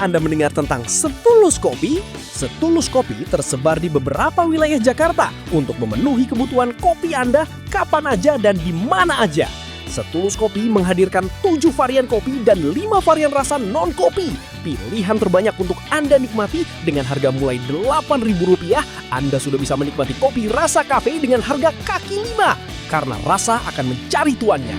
Anda mendengar tentang Setulus Kopi? Setulus Kopi tersebar di beberapa wilayah Jakarta untuk memenuhi kebutuhan kopi Anda kapan aja dan di mana aja. Setulus Kopi menghadirkan 7 varian kopi dan 5 varian rasa non-kopi. Pilihan terbanyak untuk Anda nikmati dengan harga mulai Rp8.000. Anda sudah bisa menikmati kopi rasa kafe dengan harga kaki 5. Karena rasa akan mencari tuannya.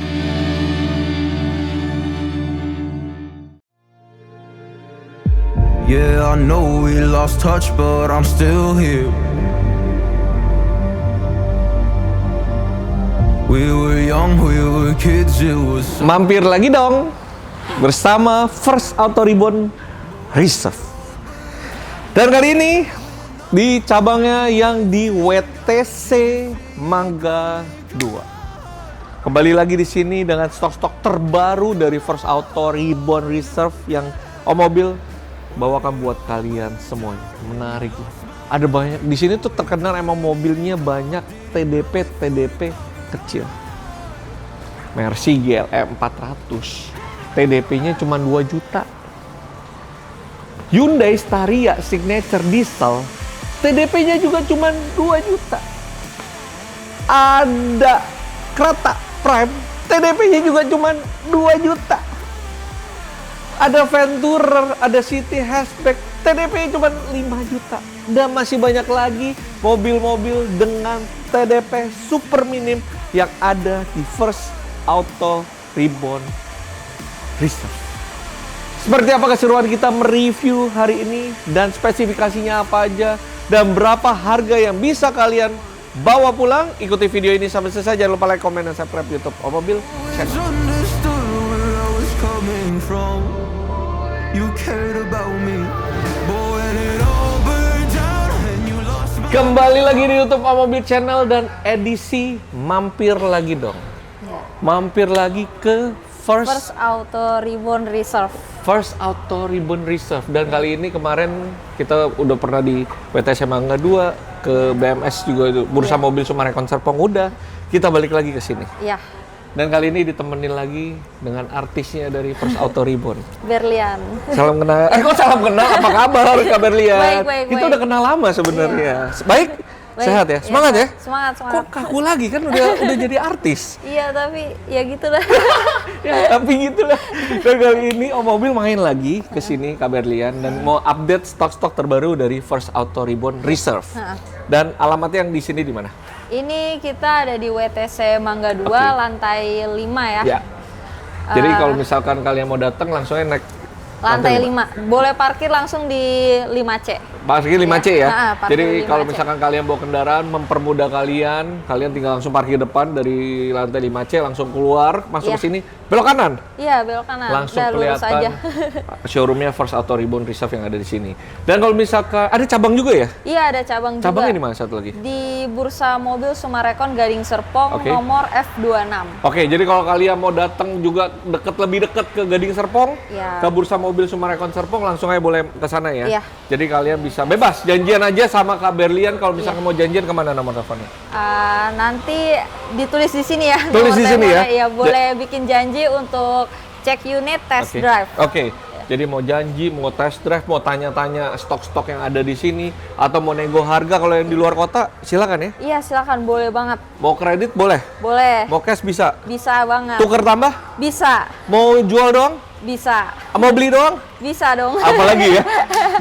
Yeah, I know we lost touch, but I'm still here. We were young, we were kids, it was so... Mampir lagi dong bersama First Auto Ribbon Reserve. Dan kali ini di cabangnya yang di WTC Mangga 2. Kembali lagi di sini dengan stok-stok terbaru dari First Auto Ribbon Reserve yang Mobil bawakan buat kalian semuanya. Menarik. Ada banyak di sini tuh terkenal emang mobilnya banyak TDP kecil. Mercy GLE 400. TDP-nya cuma 2 juta. Hyundai Staria Signature Diesel. TDP-nya juga cuma 2 juta. Ada Creta Prime. TDP-nya juga cuma 2 juta. Ada Venturer, ada City Hatchback, TDP cuma 5 juta. Dan masih banyak lagi mobil-mobil dengan TDP super minim yang ada di First Auto Ribbon Reserve. Seperti apa keseruan kita mereview hari ini dan spesifikasinya apa aja dan berapa harga yang bisa kalian bawa pulang. Ikuti video ini sampai selesai. Jangan lupa like, komen, dan subscribe YouTube Mobil Channel. Kembali lagi di YouTube Mobil Channel dan edisi mampir lagi dong. Ya. Mampir lagi ke First Auto Ribbon Reserve. First Auto Ribbon Reserve. Dan kali ini kemarin kita udah pernah di WTC Mangga 2, ke BMS juga, Bursa Mobil Sumarekon Serpong udah. Kita balik lagi ke sini. Iya. Dan kali ini ditemenin lagi dengan artisnya dari First Auto Ribbon. Berlian. Salam kenal. Kok salam kenal? Apa kabar Kak Berlian? Baik. Kita udah kenal lama sebenarnya. Iya. Baik? Sehat ya? Semangat ya? Semangat. Kok kaku lagi kan udah jadi artis? Iya, tapi ya gitulah. Ya, tapi gitulah. Dan kali ini Mobil main lagi ke sini Kak Berlian dan mau update stok-stok terbaru dari First Auto Ribbon Reserve. Dan alamatnya yang di sini di mana? Ini kita ada di WTC Mangga 2, lantai 5 ya. Ya. Jadi kalau misalkan kalian mau datang langsungnya naik lantai 5. Boleh parkir langsung di 5C. Parkir 5C ya. Parkir Jadi 5C. kalau misalkan kalian bawa kendaraan, mempermudah kalian tinggal langsung parkir depan dari lantai 5C, langsung keluar, masuk ke sini, belok kanan. Iya, belok kanan. Langsung udah lurus kelihatan aja. showroomnya First Auto Ribbon Reserve yang ada di sini. Dan kalau misalkan ada cabang juga ya? Iya, ada cabang juga. Cabangnya di mana satu lagi? Di Bursa Mobil Sumarekon Gading Serpong, nomor F26. Oke, jadi kalau kalian mau datang juga lebih dekat ke Gading Serpong, ke Bursa Mobil Sumarekon Serpong, langsung aja boleh ke sana ya. Iya. Jadi kalian bisa bebas janjian aja sama Kak Berlian. Kalau misalkan mau janjian kemana nomor teleponnya? Nanti ditulis di sini ya. Tulis di sini ya. Iya, boleh bikin janji untuk cek unit test drive. Oke. Jadi mau janji, mau test drive, mau tanya-tanya stok-stok yang ada di sini, atau mau nego harga kalau yang di luar kota, silakan ya. Iya, silakan, boleh banget. Mau kredit boleh? Boleh. Mau cash bisa? Bisa banget. Tuker tambah? Bisa. Mau jual doang? Bisa. Mau beli doang? Bisa dong. Apalagi ya.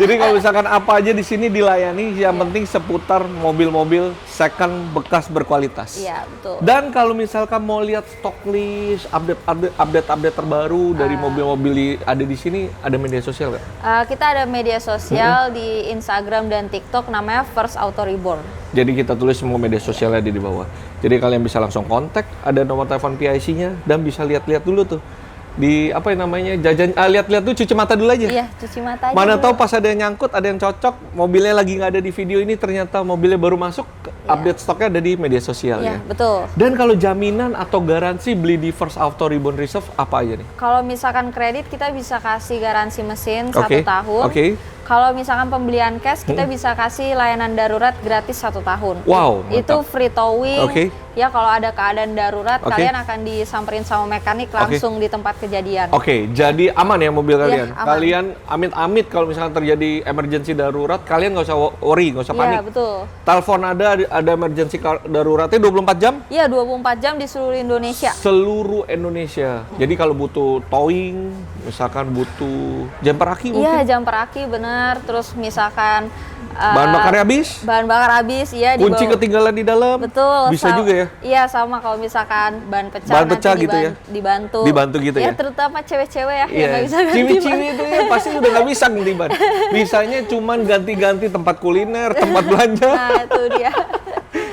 Jadi kalau misalkan apa aja di sini dilayani, yang penting seputar mobil-mobil second bekas berkualitas. Iya, betul. Dan kalau misalkan mau lihat stock list, update terbaru dari mobil-mobil ada di sini, ada media sosial nggak? Kita ada media sosial di Instagram dan TikTok, namanya First Auto Ribbon. Jadi kita tulis semua media sosialnya di bawah. Jadi kalian bisa langsung kontak, ada nomor telepon PIC-nya, dan bisa lihat-lihat dulu tuh. Di apa yang namanya jajan, lihat-lihat tuh, cuci mata dulu aja. Iya, cuci mata aja. Mana tahu pas ada yang nyangkut, ada yang cocok, mobilnya lagi nggak ada di video ini, ternyata mobilnya baru masuk, update stoknya ada di media sosial ya. Betul. Dan kalau jaminan atau garansi beli di First Auto Ribbon Reserve apa aja nih? Kalau misalkan kredit, kita bisa kasih garansi mesin 1 tahun. Kalau misalkan pembelian cash, kita bisa kasih layanan darurat gratis 1 tahun. Wow, Itu mantap. free towing. Oke. Ya kalau ada keadaan darurat, Oke. kalian akan disamperin sama mekanik langsung di tempat kejadian. Oke, jadi aman ya mobil kalian? aman. Kalian amit-amit kalau misalkan terjadi emergency darurat, kalian nggak usah worry, nggak usah panik. Iya, betul. Telepon ada emergency daruratnya 24 jam? Iya, 24 jam di seluruh Indonesia. Seluruh Indonesia. Jadi kalau butuh towing, misalkan butuh jumper aki mungkin? Iya, jam peraki bener. Terus misalkan Bahan bakarnya habis? bahan bakar habis, iya. Kunci dibawa- ketinggalan di dalam? Betul. Bisa juga ya? Iya, sama kalau misalkan ban pecah, Ban pecah nanti gitu ya? dibantu. Dibantu gitu ya? Terutama cewek-cewek ya, yang Iya, nggak bisa ganti ciwi-ciwi ban. itu ya pasti udah nggak bisa ganti ban. Bisanya cuman ganti-ganti tempat kuliner, tempat belanja. Nah, itu dia.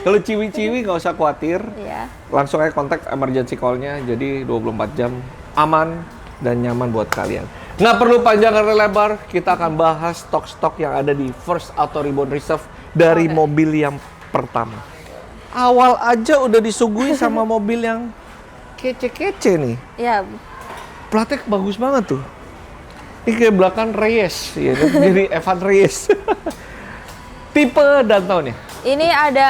Kalau ciwi-ciwi nggak usah khawatir, Iya. langsung aja kontak emergency call-nya, jadi 24 jam aman dan nyaman buat kalian. Nggak perlu panjang dan lebar, kita akan bahas stok-stok yang ada di First Auto Reborn Reserve dari Oke. mobil yang pertama. Awal aja udah disuguhi sama mobil yang kece-kece nih. Iya. Platnya bagus banget tuh. Ini kayak belakang Reyes, ya kan? Jadi Evan Reyes. Tipe dan tahunnya. Ini ada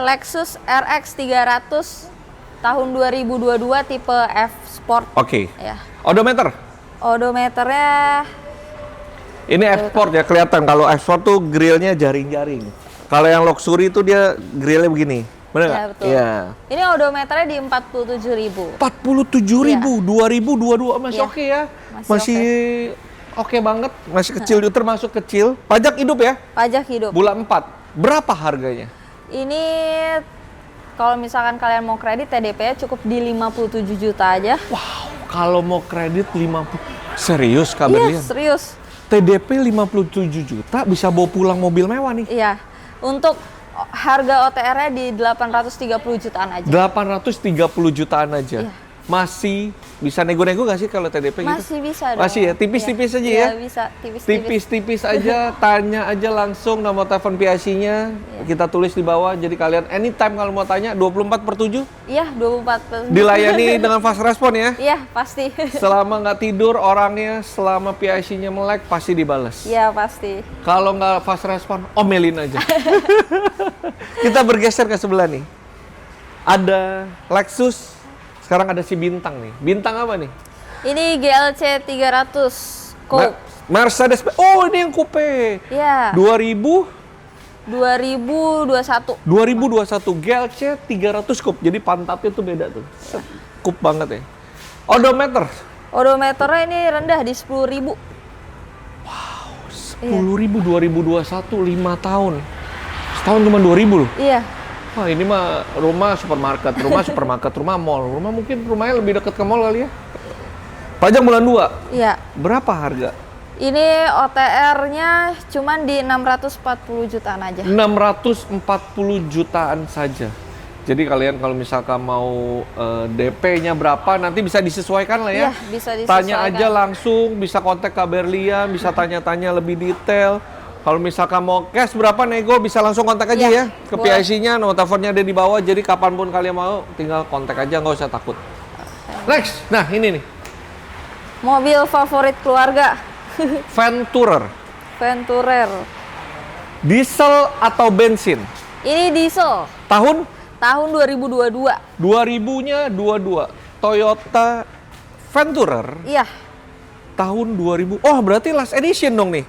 Lexus RX 300 tahun 2022 tipe F Sport. Oke. Ya. Odometer. Odometernya Ini F-Sport ya, kelihatan kalau F-Sport tuh grillnya jaring-jaring. Kalau yang luxury itu dia grillnya begini. Bener ya nggak? betul. Iya. Ini odometernya di 47.000. 47.000, 2022 masih Iya. oke ya. Masih Masih oke banget, masih kecil juga, termasuk kecil. Pajak hidup ya, Pajak hidup. bulan 4. Berapa harganya? Ini kalau misalkan kalian mau kredit, TDP-nya cukup di 57 juta aja. Wow, kalau mau kredit 50. Serius Kak Iya, Berlian? serius. TDP 57 juta bisa bawa pulang mobil mewah nih. Iya. Untuk harga OTR-nya di 830 jutaan aja. 830 jutaan aja. Iya. Masih bisa nego-nego nggak sih kalau TDP gitu? Masih bisa dong. Masih ya? Tipis-tipis Iya. aja Iya, ya? bisa. Tipis-tipis. Tipis-tipis aja, tanya aja langsung nomor telepon PIC-nya. Kita tulis di bawah, jadi kalian anytime kalau mau tanya, 24/7 Iya, 24. dilayani dengan fast respon ya. Iya, pasti. Selama nggak tidur orangnya, selama PIC-nya melek, pasti dibales. Iya, pasti. Kalau nggak fast respon, omelin aja. Kita bergeser ke sebelah nih. Ada Lexus, sekarang ada si Bintang nih. Bintang apa nih? Ini GLC 300 Coupe. Mercedes. Oh, ini yang coupe. Iya. 2021. 2021 GLC 300 Coupe. Jadi pantatnya tuh beda tuh. Coupe banget ya. Odometer. Odometernya ini rendah di 10.000. 10.000 2021 5 tahun. Setahun cuma 2.000 loh. Iya. Wah, ini mah rumah supermarket, rumah mall. Rumah mungkin rumahnya lebih dekat ke mall kali ya. Pajak bulan 2. Iya. Berapa harga? Ini OTR-nya cuman di 640 jutaan aja. 640 jutaan saja. Jadi kalian kalau misalkan mau DP-nya berapa nanti bisa disesuaikan lah ya. Iya, bisa disesuaikan. Tanya aja langsung, bisa kontak Kak Berlian, bisa tanya-tanya lebih detail. Kalau misalkan mau cash berapa nego bisa langsung kontak aja ya. Iya, Ke boleh. PIC-nya, nomor teleponnya ada di bawah. Jadi kapanpun kalian mau tinggal kontak aja, nggak usah takut. Next, nah ini nih, Mobil favorit keluarga, Venturer. Venturer. Diesel atau bensin? Ini diesel, Tahun tahun 2022. 2000-nya 22. Toyota Venturer Iya. tahun 2000. Oh, berarti last edition dong nih.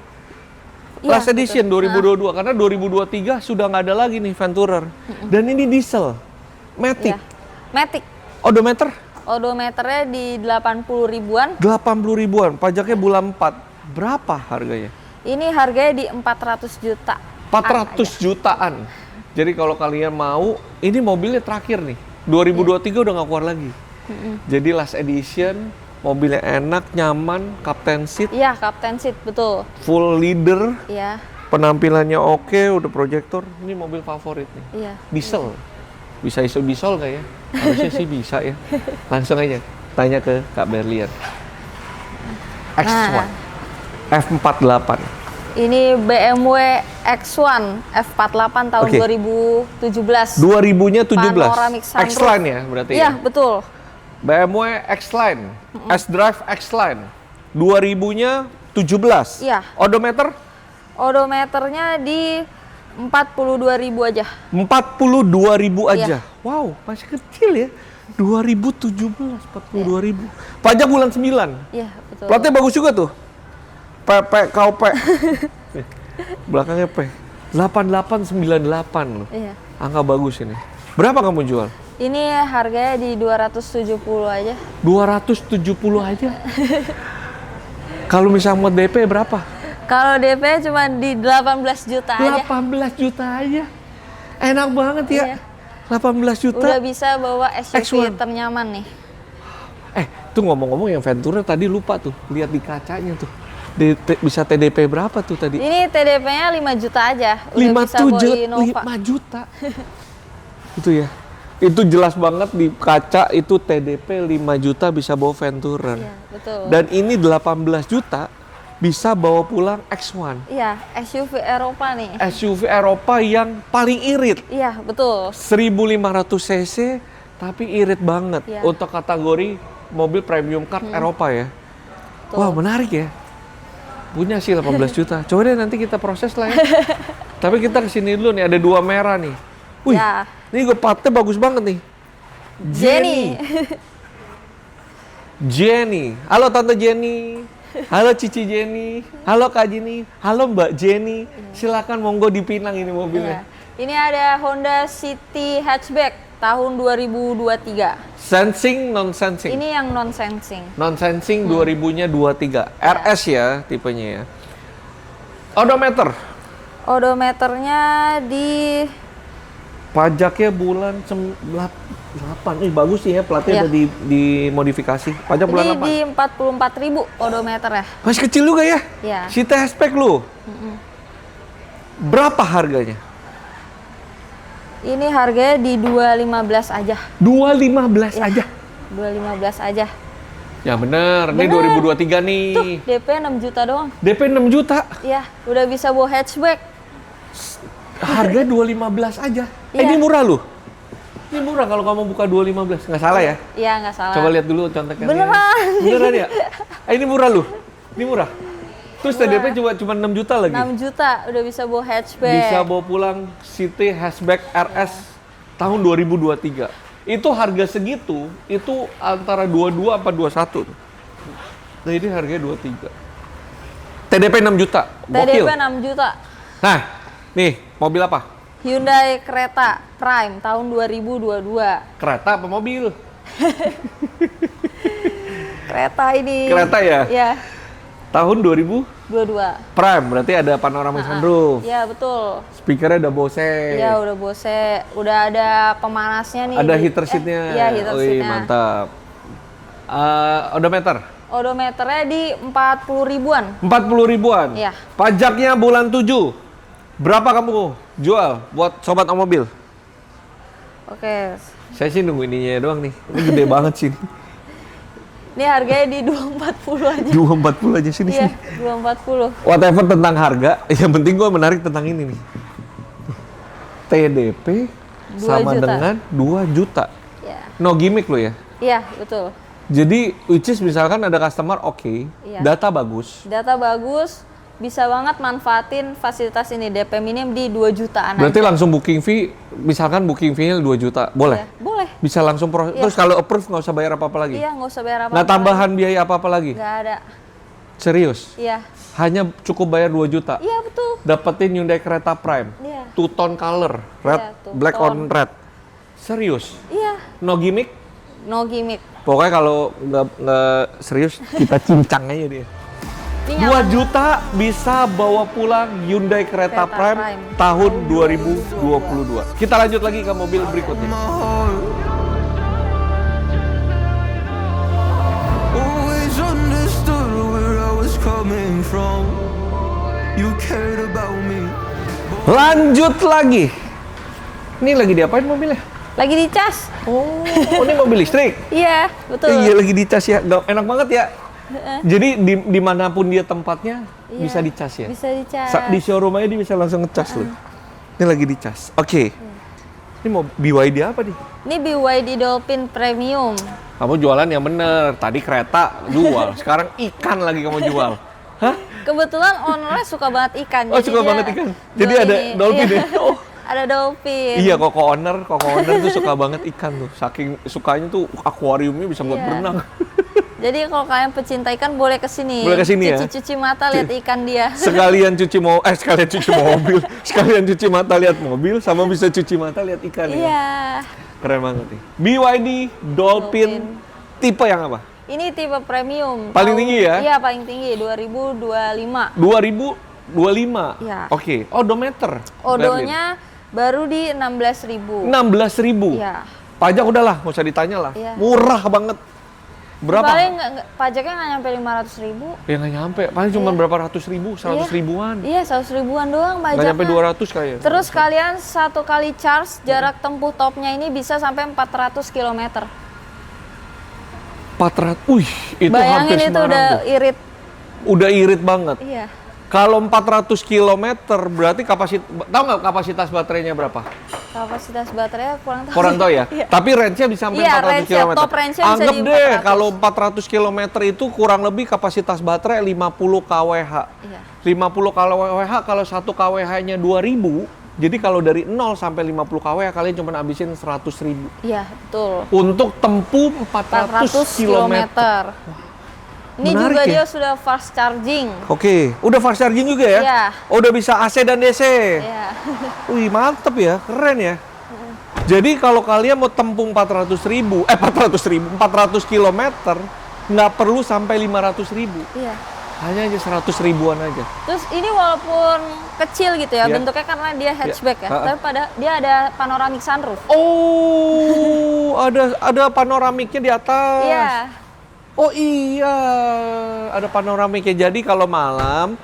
Iya, Last edition betul. 2022 karena 2023 sudah nggak ada lagi nih Venturer. Dan ini diesel. Matic. Iya. Matic. Odometer Odometernya di 80 ribuan. 80 ribuan. Pajaknya bulan 4. Berapa harganya? Ini harganya di 400 juta. 400 jutaan. Jadi kalau kalian mau, ini mobilnya terakhir nih. 2023 udah nggak keluar lagi. Jadi last edition, mobilnya enak, nyaman, captain seat, Iya, Captain Seat, betul. full leader, Iya, penampilannya oke, udah proyektor. Ini mobil favorit nih. iya. Diesel. Bisa iso bisol nggak ya? Harusnya sih bisa ya. Langsung aja tanya ke Kak Berlian. X1, F48. Ini BMW X1 F48 tahun Oke. 2017. 2000-nya 17. Panoramic sunroof. X-Line ya berarti Iya, ya? betul. BMW X-Line, S-Drive X-Line. 2000-nya 17. Iya. Odometer Odometernya di 42.000 aja. 42.000 aja. Iya. Wow, masih kecil ya. 2017, 42.000. Pajak bulan 9. Iya, betul. Platnya bagus juga tuh. PP, KOP. Belakangnya P. 8898 loh. Iya. Angka bagus ini. Berapa kamu jual? Ini harganya di 270 aja. 270 aja. Kalau misalnya mau DP berapa? Kalau DP cuma di 18 juta aja. 18 juta aja. Enak banget ya. Iya. 18 juta. Udah bisa bawa SUV X1. ternyaman nih. Tuh ngomong-ngomong yang Ventura tadi lupa tuh. Lihat di kacanya tuh. Bisa TDP berapa tuh tadi? Ini TDP-nya 5 juta aja. Udah bisa bawa Innova. 5 juta. Itu ya. Itu jelas banget di kaca itu TDP 5 juta bisa bawa Ventura. Iya, betul. Dan ini 18 juta bisa bawa pulang X1. Iya, SUV Eropa nih. SUV Eropa yang paling irit. Iya, betul. 1500 cc tapi irit banget Iya. untuk kategori mobil premium car Eropa ya. Betul. Wah, menarik ya. Punya sih 18 juta. Coba deh nanti kita proses lah ya. Tapi kita kesini dulu nih, ada 2 merah nih. Wih, Ya. ini gue patnya bagus banget nih. Jenny. Jenny. Halo Tante Jenny. Halo Cici Jenny. Halo Kak Jenny. Halo Mbak Jenny. Silakan monggo dipinang ini mobilnya. Iya. Ini ada Honda City Hatchback tahun 2023. Sensing, non-sensing? Ini yang non-sensing. Non-sensing 2000-nya 23. RS ya tipenya ya. Odometer. Odometernya di Pajaknya bulan 8. Bagus sih ya, platnya Iya. udah dimodifikasi. Pajak bulan ini 8. di 44.000 odometernya. Masih kecil juga ya? Iya. City Hatchback lu. Berapa harganya? Ini harganya di 215 aja. 215 Iya. aja. 215 aja. Ya bener, ini Bener. 2023 nih. Tuh, DP 6 juta doang. DP 6 juta. Iya, udah bisa bawa hatchback. Harga 215 aja. Iya. Ini murah loh. Ini murah kalau kamu buka 215. Nggak salah ya? Iya, nggak salah. Coba lihat dulu contekannya. Beneran. Beneran ya? Ini murah loh. Ini murah. Terus TDP cuma 6 juta lagi. 6 juta udah bisa bawa hatchback. Bisa bawa pulang City Hatchback RS tahun 2023. Itu harga segitu, itu antara 22 apa 21 tuh. Nah ini harganya 23. TDP 6 juta. Gokil. TDP 6 juta. Nah, nih mobil apa? Hyundai Creta Prime tahun 2022. Kereta apa mobil? Kereta ini. Kereta ya? Iya, Tahun 2022. 22. Prime, berarti ada panoramic sunroof. Iya, betul. Speakernya udah Bose. Iya, udah Bose. Udah ada pemanasnya nih. Ada di- heater seatnya. Iya, heater Wih, seatnya. mantap. Odometer? Odometernya di 40 ribuan. 40 ribuan? Iya. Pajaknya bulan 7. Berapa kamu jual buat sobat mobil? Oke. Saya sih nunggu ininya doang nih. Ini gede banget sih. Ini harganya di 240 aja. 240 aja sini Iya, sini. 240. Whatever tentang harga, yang penting gue menarik tentang ini nih. TDP 2 sama juta. dengan 2 juta. Iya. No gimmick lo ya. Iya, betul. Jadi which is misalkan ada customer oke, Iya. data bagus. Data bagus, bisa banget manfaatin fasilitas ini. DP minim di 2 jutaan Berarti aja. langsung booking fee, misalkan booking fee-nya 2 juta, boleh? Iya, boleh. Bisa langsung Iya. terus kalau approve nggak usah bayar apa-apa lagi? Iya, nggak usah bayar apa-apa. Nah tambahan biaya apa-apa lagi? Nggak ada. Serius? Iya. Hanya cukup bayar 2 juta? Iya, betul. Dapetin Hyundai Creta Prime, Iya. two tone color, red, Iya, two black tone. on red. Serius? Iya, No gimmick? no gimmick. Pokoknya kalau nggak serius, kita cincang aja dia. Ini 2 nyaman. juta bisa bawa pulang Hyundai Creta Creta Prime Prime. tahun 2022. Kita lanjut lagi ke mobil berikutnya. My heart always understood where I was coming from. You cared about me. Lanjut lagi. Ini lagi diapain mobilnya? Lagi dicas. Oh, ini mobil listrik. Iya, betul. Iya lagi dicas ya. Enak banget ya. Jadi dimanapun dia tempatnya Iya, bisa dicas ya. Bisa dicas. Di showroom aja dia bisa langsung ngecas loh. Ini lagi dicas. Oke. Ini mau BYD apa nih? Ini BYD Dolphin Premium. Kamu jualan yang bener. Tadi kereta jual, sekarang ikan lagi kamu jual. Kebetulan ownernya suka banget ikan. Oh, jadi suka dia banget ikan. Jadi jual ada ini. dolphin Iya. ya? Oh. Ada dolphin. Iya, koko owner tuh suka banget ikan tuh. Saking sukanya tuh akuariumnya bisa buat Iya. berenang. Jadi kalau kalian pecinta ikan boleh kesini. Boleh kesini ya? Cuci mata lihat ikan dia. Sekalian cuci mobil, sekalian cuci mata lihat mobil, sama bisa cuci mata lihat ikan ya. Iya. Keren banget nih. BYD Dolphin tipe yang apa? Ini tipe premium. Paling tinggi ya? Iya, paling tinggi 2025. 2025. Iya. Oke. Odometer. Odonya baru di 16.000. 16.000. Iya. Pajak udahlah, nggak usah ditanya lah. Iya. Murah banget. Berapa? Paling pajaknya nggak nyampe 500.000. Ya nggak nyampe. Paling cuma berapa ratus ribu, 100 ribuan. Iya, 100 ribuan doang Nggak pajaknya. nyampe 200 kayaknya. Terus kalian satu kali charge jarak tempuh topnya ini bisa sampai 400 km. 400. Wih, itu hampir Bayangin itu Semarang udah tuh. irit. Udah irit banget. Iya. Kalau 400 km berarti tahu nggak kapasitas baterainya berapa? Kapasitas baterainya kurang tahu. Kurang tahu ya. Iya. Tapi range-nya bisa sampai Iya, 400 range-nya, km. top range-nya bisa Anggap di deh 400. kalau 400 km itu kurang lebih kapasitas baterai 50 kWh. Iya. 50 kWh kalau 1 kWh-nya 2000, jadi kalau dari 0 sampai 50 kWh kalian cuma habisin 100.000 Iya, betul. untuk tempuh 400 km. Ini Menarik juga ya? dia sudah fast charging. Oke, udah fast charging juga ya? Iya. Oh, udah bisa AC dan DC. Iya. Wih, mantep ya, keren ya. Jadi kalau kalian mau tempuh 400 km, nggak perlu sampai 500.000. Iya. Hanya aja 100 ribuan aja. Terus ini walaupun kecil gitu ya, Iya. bentuknya karena dia hatchback ya, Ha-ha. tapi dia ada panoramic sunroof. Oh, ada panoramiknya di atas. Iya. Oh iya, ada panoramiknya. Jadi kalau malam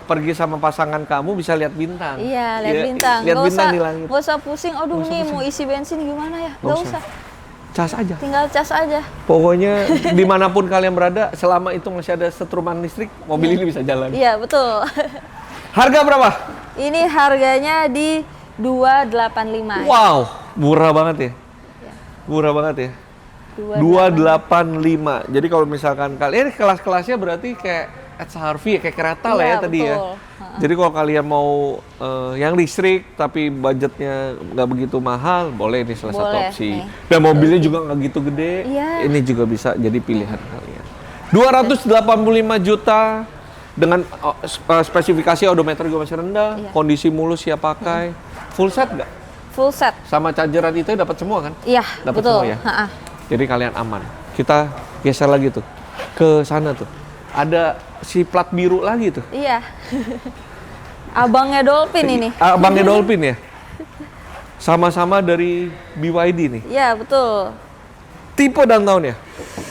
pergi sama pasangan kamu bisa lihat bintang. Iya, lihat bintang. Lihat Nggak bintang usah, di langit. nggak usah pusing. Aduh, Nggak usah nih pusing. mau isi bensin gimana ya? Nggak Nggak usah. usah. Cas aja. Tinggal cas aja. Pokoknya dimanapun kalian berada, selama itu masih ada setruman listrik, mobil ini bisa jalan. Iya, betul. Harga berapa? Ini harganya di 285. Wow, murah banget ya. Iya. Murah banget ya. 285. 285. Jadi kalau misalkan kalian kelas-kelasnya berarti kayak HRV ya, kayak kereta lah ya Iya, tadi ya. betul. Jadi kalau kalian mau yang listrik tapi budgetnya nggak begitu mahal, boleh ini salah satu Boleh, opsi. nih. Dan mobilnya juga nggak gitu gede, Iya. ini juga bisa jadi pilihan kalian. 285 juta dengan spesifikasi odometer juga masih rendah, Iya. kondisi mulus siap pakai, full set nggak? Full set. Sama chargeran itu dapat semua kan? Iya, Dapat betul. semua ya? Ha-ha. Jadi kalian aman. Kita geser lagi tuh ke sana tuh. Ada si plat biru lagi tuh. Iya. Abangnya Dolphin ini. Abangnya Dolphin ya. Sama-sama dari BYD nih. Iya, betul. Tipe dan tahunnya.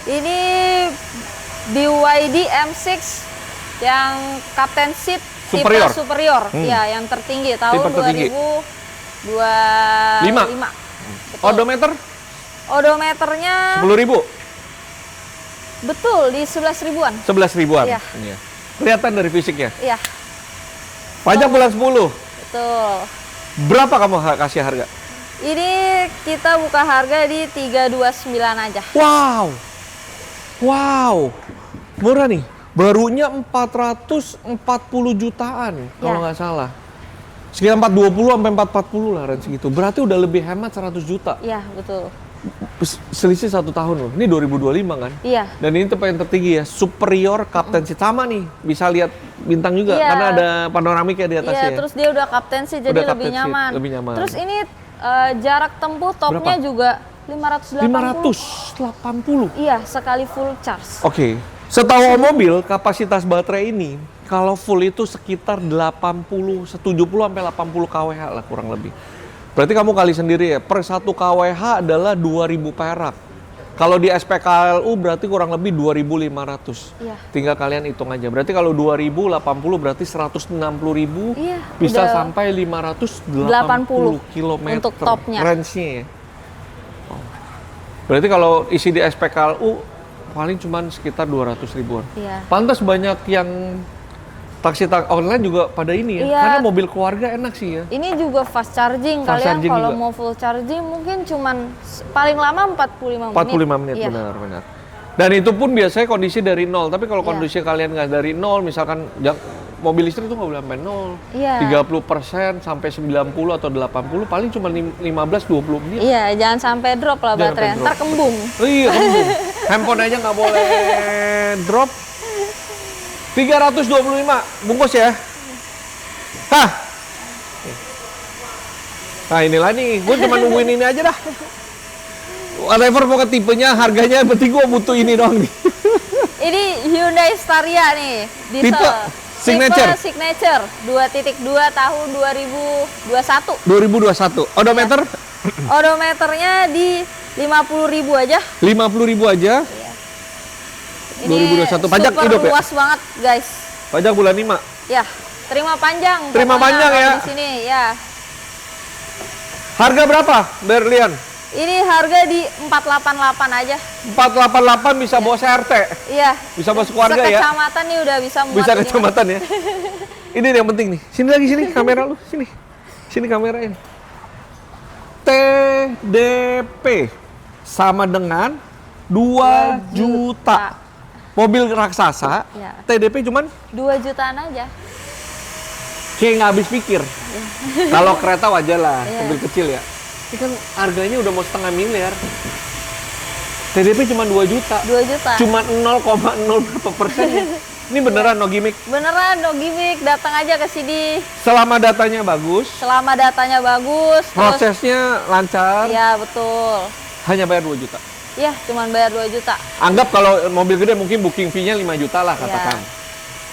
Ini BYD M6 yang Captain Seat Superior. tipe superior. Iya, yang tertinggi tahun Tipe tertinggi. 2025. Betul. Odometer Odometernya 10.000, betul di 11 ribuan. 11 ribuan. Iya. Iya. Kelihatan dari fisiknya. Iya, Pajak bulan 10. betul. Berapa kamu kasih harga? Ini kita buka harga di 329 aja. Wow. Wow. Murah nih. Barunya 440 jutaan kalau Ya. nggak salah. Sekitar 420 sampai 440 lah range segitu. Berarti udah lebih hemat 100 juta. Iya, betul. Selisih 1 tahun loh. Ini 2025 kan? Iya. Dan ini tipe yang tertinggi ya, superior Captain Seat. Sama nih, bisa lihat bintang juga Iya. karena ada panoramik ya di atasnya. Iya, ya. terus dia udah Captain Seat jadi Udah lebih Captain Seat, nyaman. lebih nyaman. Terus ini jarak tempuh topnya Berapa? juga 580. 580. Iya, sekali full charge. Oke. Setahu Om mobil, kapasitas baterai ini kalau full itu sekitar 70 sampai 80 kWh lah kurang lebih. Berarti kamu kali sendiri ya, per 1 kWh adalah 2.000 perak. Kalau di SPKLU berarti kurang lebih 2.500. Iya. Tinggal kalian hitung aja. Berarti kalau 2.080 berarti 160.000 Iya, bisa udah sampai 580 km untuk topnya. range-nya ya. Oh. Berarti kalau isi di SPKLU paling cuman sekitar 200 ribuan. Iya. Pantas banyak yang taksi online juga pada ini ya. Iya. Karena mobil keluarga enak sih ya. Ini juga fast charging. Fast Kalian charging kalau juga. mau full charging mungkin cuman paling lama 45 menit. 45 menit Iya. benar. Dan itu pun biasanya kondisi dari nol. Tapi kalau Iya. kondisi kalian nggak dari nol, misalkan mobil listrik tuh nggak boleh sampai nol. Iya. 30% sampai 90 atau 80 paling cuma 15-20 menit. Iya, jangan sampai drop lah Jangan baterai. sampai Ntar drop. kembung. Oh iya, kembung. Handphone aja nggak boleh drop. 325 bungkus ya. Hah. Nah inilah nih, gue cuma nungguin ini aja dah. Whatever pokoknya tipenya, harganya, penting gue butuh ini doang nih. Ini Hyundai Staria nih, diesel. Tipe signature. Tipe signature 2.2 tahun 2021. 2021. Odometer Odometernya di 50.000 aja. 50.000 aja. Ini 2021. Pajak super hidup ya? luas banget, guys. Pajak bulan 5. Ya, terima panjang. Terima pokoknya panjang kalau ya. Di sini ya. Harga berapa, Berlian? Ini harga di 488 aja. 488 bisa bawa CRT. Iya. Bisa bawa keluarga ya. Sekecamatan nih udah bisa muat. Bisa ini, kecamatan ya. Ini yang penting nih. Sini lagi, sini kamera lu, sini. Sini kamera ini. TDP sama dengan 2 juta. Mobil raksasa, Ya. TDP cuman 2 jutaan aja. kayak nggak habis pikir. Kalau kereta wajar lah, Iya. mobil kecil ya. Ini kan harganya udah mau setengah miliar. TDP cuma 2 juta. 2 juta. Cuma 0,0 berapa persen ya. Ini beneran no gimmick. Beneran, no gimmick. Datang aja ke sini. Selama datanya bagus, Selama datanya bagus. terus- prosesnya lancar, Iya, betul. hanya bayar 2 juta. Iya, cuman bayar 2 juta. Anggap kalau mobil gede mungkin booking fee-nya 5 juta lah katakan. Iya.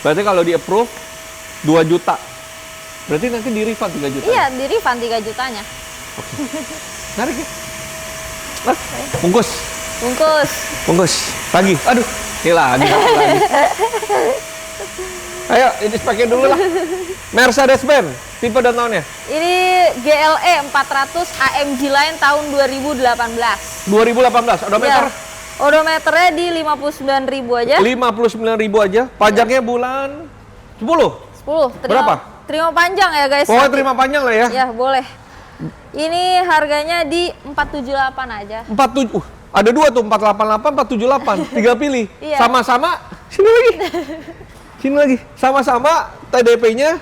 Berarti kalau di approve 2 juta. Berarti nanti di refund 3 juta. Iya, di refund 3 jutanya. Menarik ya? Mas, bungkus. Bungkus. Bungkus. Lagi. Aduh, ini lagi. Ayo, ini pakai dulu lah. Mercedes-Benz, tipe dan tahunnya. Ini GLE 400 AMG Line tahun 2018. 2018, odometer Iya. Odometernya di 59.000 aja. 59.000 aja. Pajaknya bulan 10. 10. Berapa? Terima panjang ya, guys. Pokoknya terima panjang lah ya. Ya, boleh. Ini harganya di 478 aja. 47. Ada 2 tuh, 488, 478. Tiga pilih. Iya. Sama-sama. Sini lagi. Sini lagi. Sama-sama TDP-nya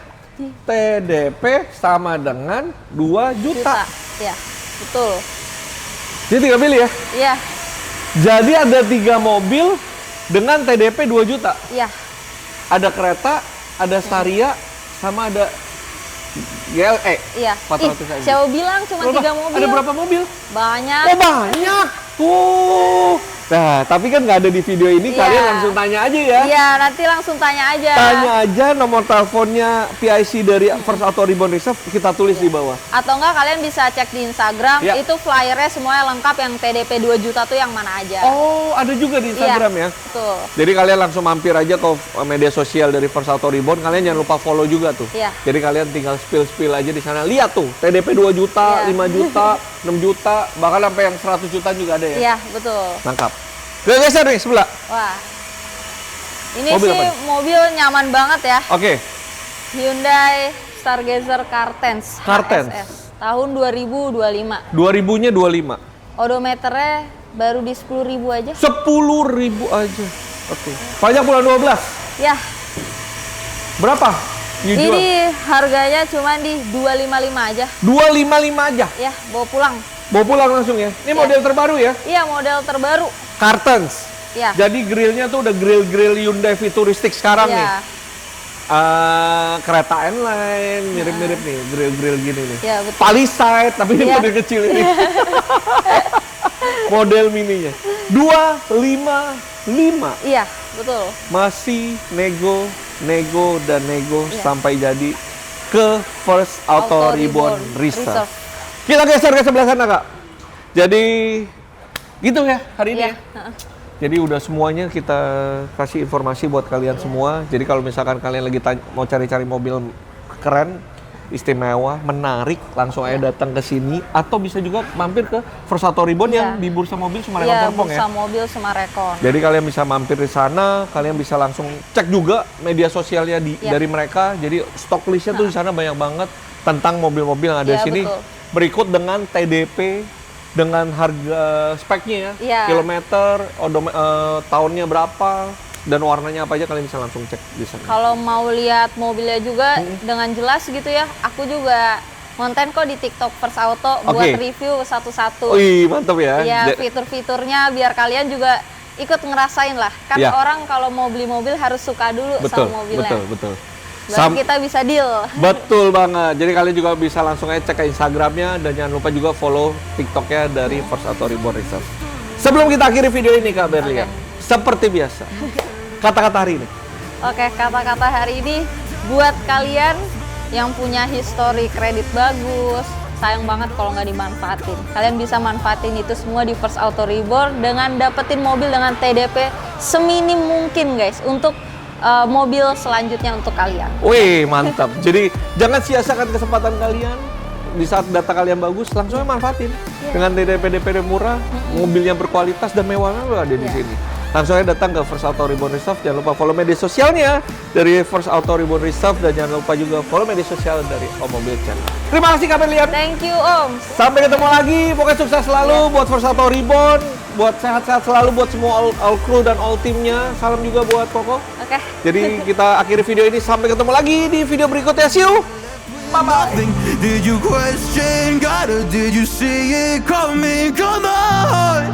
TDP sama dengan 2 juta. Ya, betul. Jadi tiga pilih ya. Iya, Jadi ada 3 mobil dengan TDP 2 juta. iya. Ada kereta, ada Staria, sama ada GLE. Iya. 400 aja. Siapa bilang cuma 3 mobil? Ada berapa mobil? Banyak. Oh banyak. Tuh. Nah, tapi kan nggak ada di video ini, Iya. kalian langsung tanya aja ya. Iya, nanti langsung tanya aja. Tanya aja nomor teleponnya PIC dari First Auto Ribbon Reserve, kita tulis di bawah. Atau enggak kalian bisa cek di Instagram, Iya. itu flyernya semuanya lengkap yang TDP 2 juta tuh yang mana aja. Oh, ada juga di Instagram ya. Betul. Jadi kalian langsung mampir aja ke media sosial dari First Auto Ribbon, kalian jangan lupa follow juga tuh. Iya. Jadi kalian tinggal spill aja di sana. Lihat tuh, TDP 2 juta, Iya. 5 juta, 6 juta, bahkan sampai yang 100 juta juga ada ya. Iya, betul. Lengkap. Gue geser nih sebelah. Wah. Ini Mobil sih apa nih? mobil nyaman banget ya. Oke. Hyundai Stargazer Cartens. Cartens. HSS. Tahun 2025. 2000-nya 25. Odometernya baru di 10.000 aja. 10.000 aja. Oke. Pajak bulan 12. Ya, Berapa? Dijual? ini harganya cuma di 255 aja. 255 aja. Ya, bawa pulang. Bawa pulang langsung ya. Ini Iya. model terbaru ya. Iya, model terbaru. Cartens. Ya. Jadi grillnya tuh udah grill Hyundai futuristik sekarang nih. Ya, Kereta N-Line mirip-mirip nih, grill gini nih. ya betul. Palisade, tapi ini Iya. model kecil ini. Model mininya. 255. Iya, betul. Masih nego dan nego Iya. sampai jadi ke First Auto Ribbon Reserve. Reserve. Kita geser ke sebelah sana, Kak. Jadi gitu ya hari ini Iya. ya. Jadi udah semuanya kita kasih informasi buat kalian semua. Jadi kalau misalkan kalian lagi mau cari-cari mobil keren, istimewa, menarik, langsung aja datang ke sini atau bisa juga mampir ke First Auto Ribbon Iya. yang di Bursa Mobil Sumarekon Iya, Serpong ya. bursa mobil Sumarekon. Jadi kalian bisa mampir di sana, kalian bisa langsung cek juga media sosialnya Iya. dari mereka. Jadi stock listnya tuh di sana banyak banget tentang mobil-mobil yang ada di Iya, sini. betul. Berikut dengan TDP dengan harga speknya ya, Iya. kilometer, tahunnya berapa, dan warnanya apa aja kalian bisa langsung cek di sana. Kalau mau lihat mobilnya juga dengan jelas gitu ya, aku juga konten kok di TikTok First Auto buat Oke. review satu-satu. Wih, mantap ya. Iya, fitur-fiturnya biar kalian juga ikut ngerasain lah. Kan Iya. orang kalau mau beli mobil harus suka dulu betul, sama mobilnya. betul. Baru kita bisa deal. Betul banget. Jadi kalian juga bisa langsung aja cek ke Instagramnya dan jangan lupa juga follow TikToknya dari First Auto Reborn Reserve. Sebelum kita akhiri video ini Kak Berlian, seperti biasa, kata-kata hari ini. Oke, kata-kata hari ini buat kalian yang punya histori kredit bagus, sayang banget kalau nggak dimanfaatin. Kalian bisa manfaatin itu semua di First Auto Reborn dengan dapetin mobil dengan TDP seminim mungkin guys untuk mobil selanjutnya untuk kalian. Wih, mantap. Jadi jangan sia-siakan kesempatan kalian. Di saat data kalian bagus, langsung aja manfaatin. Dengan DP murah, mobilnya berkualitas dan mewahnya udah ada di sini. Langsung aja datang ke First Auto Reborn Reserve. Jangan lupa follow media sosialnya dari First Auto Reborn Reserve dan jangan lupa juga follow media sosial dari Om Mobil Channel. Terima kasih Kak Berlian. Thank you Om. Sampai ketemu lagi. Pokoknya sukses selalu buat First Auto Reborn. Buat sehat-sehat selalu buat semua all crew dan all timnya. Salam juga buat Koko. Oke. Jadi kita akhiri video ini. Sampai ketemu lagi di video berikutnya. See you. Bye-bye. Nothing. Did you question God or did you see it coming? Come on.